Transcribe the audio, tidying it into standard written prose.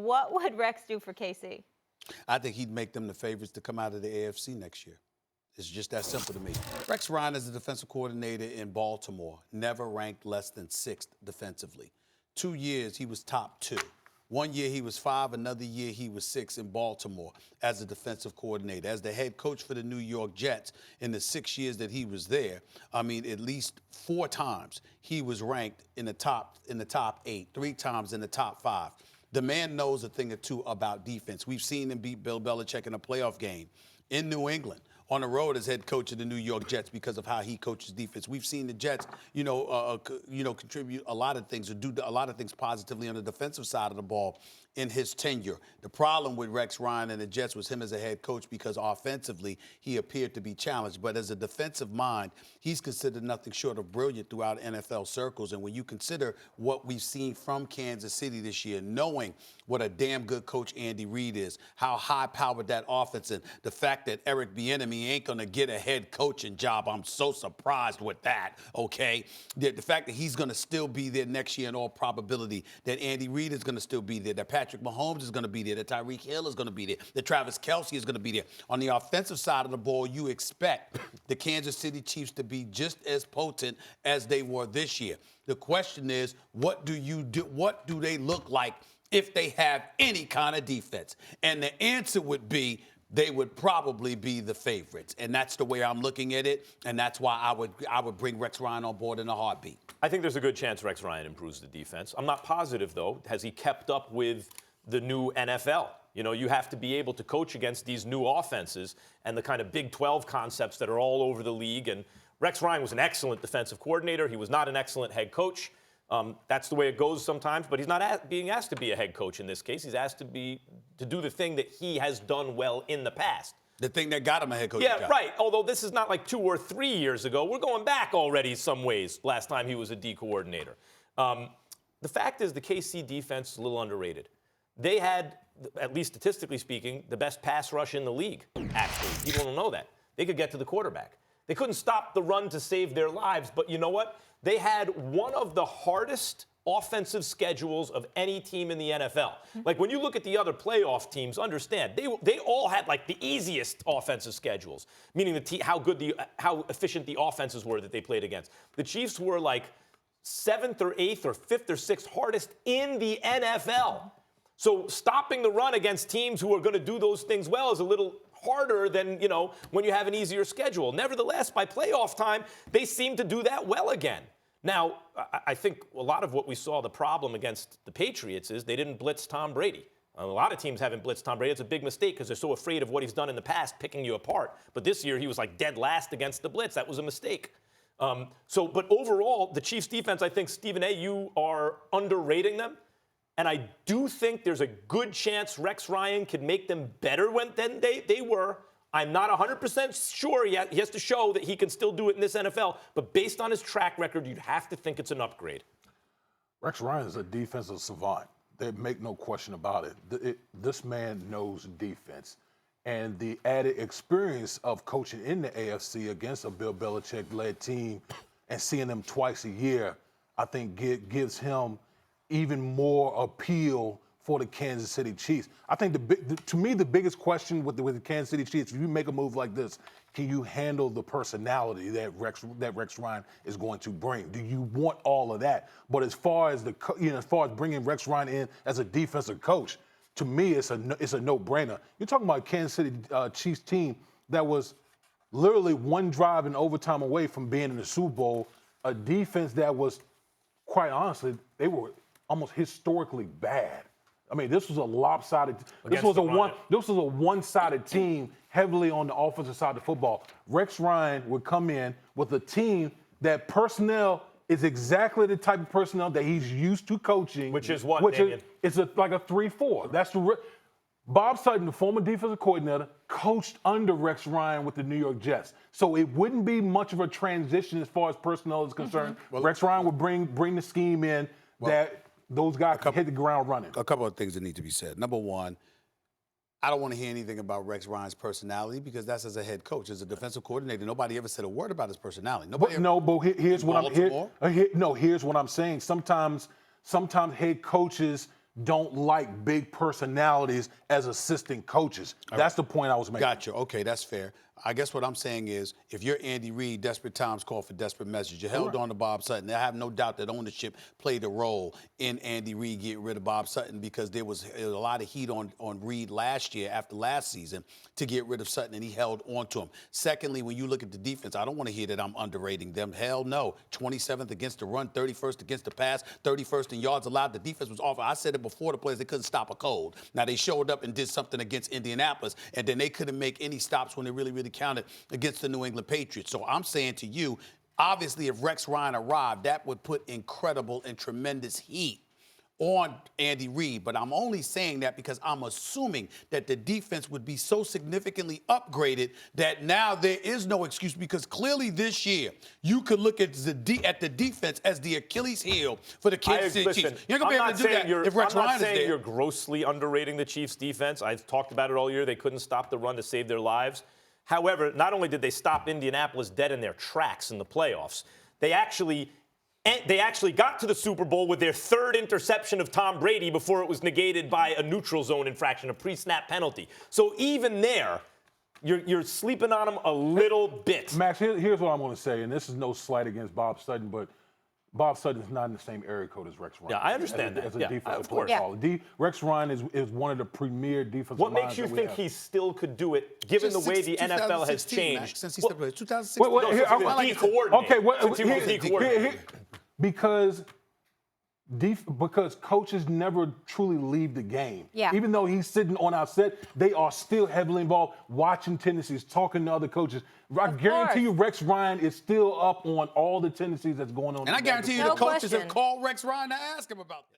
What would Rex do for KC? I think he'd make them the favorites to come out of the AFC next year. It's just that simple to me. Rex Ryan is the defensive coordinator in Baltimore, never ranked less than 6th defensively. 2 years, he was top 2. 1 year, he was 5. Another year, he was 6 in Baltimore as a defensive coordinator. As the head coach for the New York Jets in the 6 years that he was there, I mean, at least 4 times he was ranked in the top 8, 3 times in the top 5. The man knows a thing or two about defense. We've seen him beat Bill Belichick in a playoff game in New England, on the road as head coach of the New York Jets because of how he coaches defense. We've seen the Jets, contribute a lot of things or do a lot of things positively on the defensive side of the ball in his tenure. The problem with Rex Ryan and the Jets was him as a head coach because offensively he appeared to be challenged. But as a defensive mind, he's considered nothing short of brilliant throughout NFL circles. And when you consider what we've seen from Kansas City this year, knowing what a damn good coach Andy Reid is, how high-powered that offense is, the fact that Eric Bieniemy ain't going to get a head coaching job, I'm so surprised with that, okay? The fact that he's going to still be there next year in all probability, that Andy Reid is going to still be there, that Patrick Mahomes is going to be there, that Tyreek Hill is going to be there, that Travis Kelce is going to be there. On the offensive side of the ball, you expect the Kansas City Chiefs to be just as potent as they were this year. The question is, what do you do? What do they look like if they have any kind of defense? And the answer would be they would probably be the favorites. And that's the way I'm looking at it. And that's why I would bring Rex Ryan on board in a heartbeat. I think there's a good chance Rex Ryan improves the defense. I'm not positive, though. Has he kept up with the new NFL? You know, you have to be able to coach against these new offenses and the kind of Big 12 concepts that are all over the league. And Rex Ryan was an excellent defensive coordinator. He was not an excellent head coach. That's the way it goes sometimes, but he's not being asked to be a head coach in this case. He's asked to do the thing that he has done well in the past. The thing that got him a head coach job. Yeah, right. Although this is not like 2 or 3 years ago. We're going back already some ways last time he was a D coordinator. The fact is the KC defense is a little underrated. They had, at least statistically speaking, the best pass rush in the league, actually. People don't know that. They could get to the quarterback. They couldn't stop the run to save their lives, but you know what? They had one of the hardest offensive schedules of any team in the NFL. Like, when you look at the other playoff teams, understand, they all had, like, the easiest offensive schedules, meaning how efficient the offenses were that they played against. The Chiefs were, like, 7th or 8th or 5th or 6th hardest in the NFL. So stopping the run against teams who are going to do those things well is a little harder than, when you have an easier schedule. Nevertheless, by playoff time, they seem to do that well again. Now, I think a lot of what we saw, the problem against the Patriots is they didn't blitz Tom Brady. A lot of teams haven't blitzed Tom Brady. It's a big mistake because they're so afraid of what he's done in the past, picking you apart. But this year, he was like dead last against the blitz. That was a mistake. But overall, the Chiefs' defense, I think, Stephen A., you are underrating them. And I do think there's a good chance Rex Ryan can make them better than they were. I'm not 100% sure yet. He has to show that he can still do it in this NFL. But based on his track record, you'd have to think it's an upgrade. Rex Ryan is a defensive savant. They make no question about it. This man knows defense. And the added experience of coaching in the AFC against a Bill Belichick-led team and seeing them twice a year, I think gives him even more appeal for the Kansas City Chiefs. I think to me the biggest question with the Kansas City Chiefs, if you make a move like this, can you handle the personality that Rex Ryan is going to bring? Do you want all of that? But as far as bringing Rex Ryan in as a defensive coach, to me it's a no-brainer. You're talking about a Kansas City Chiefs team that was literally one drive in overtime away from being in the Super Bowl, a defense that was, quite honestly, they were almost historically bad. I mean, this was a lopsided. This was a one-sided team, heavily on the offensive side of the football. Rex Ryan would come in with a team that personnel is exactly the type of personnel that he's used to coaching. Which is what, Damian? It's like a 3-4. That's Bob Sutton, the former defensive coordinator, coached under Rex Ryan with the New York Jets. So it wouldn't be much of a transition as far as personnel is concerned. Well, Rex Ryan would bring the scheme in that those guys can hit the ground running. A couple of things that need to be said. Number one, I don't want to hear anything about Rex Ryan's personality because that's as a head coach. As a defensive coordinator, nobody ever said a word about his personality. Here's what I'm saying. Sometimes head coaches don't like big personalities as assistant coaches. That's the point I was making. Gotcha. Okay, that's fair. I guess what I'm saying is, if you're Andy Reid, desperate times call for desperate measures. You held on to Bob Sutton. I have no doubt that ownership played a role in Andy Reid getting rid of Bob Sutton, because there was a lot of heat on Reid last year, after last season, to get rid of Sutton, and he held on to him. Secondly, when you look at the defense, I don't want to hear that I'm underrating them. Hell no. 27th against the run, 31st against the pass, 31st in yards allowed. The defense was awful. I said it before the players, they couldn't stop a cold. Now, they showed up and did something against Indianapolis, and then they couldn't make any stops when they really counted against the New England Patriots. So I'm saying to you, obviously, if Rex Ryan arrived, that would put incredible and tremendous heat on Andy Reid. But I'm only saying that because I'm assuming that the defense would be so significantly upgraded that now there is no excuse, because clearly this year you could look at the defense as the Achilles heel for the Kansas City Chiefs. You're not going to be able to do that if Rex Ryan is there. I'm not saying you're grossly underrating the Chiefs' defense. I've talked about it all year. They couldn't stop the run to save their lives. However, not only did they stop Indianapolis dead in their tracks in the playoffs, they actually got to the Super Bowl with their third interception of Tom Brady before it was negated by a neutral zone infraction, a pre-snap penalty. So even there, you're sleeping on them a little bit. Max, here's what I'm going to say, and this is no slight against Bob Sutton, but Bob Sutton is not in the same area code as Rex Ryan. Yeah, I understand that. As a yeah, defensive of course. player. Rex Ryan is one of the premier defensive What minds makes you that we think have. he still could do it, given the way the NFL has 2016, changed? Max, since he stepped away. 2016. Wait, here, Since he was D coordinator. Okay, Since he was D coordinator. because coaches never truly leave the game. Yeah. Even though he's sitting on our set, they are still heavily involved, watching tendencies, talking to other coaches. I guarantee you Rex Ryan is still up on all the tendencies that's going on. And I guarantee you No the coaches question. have called Rex Ryan to ask him about that.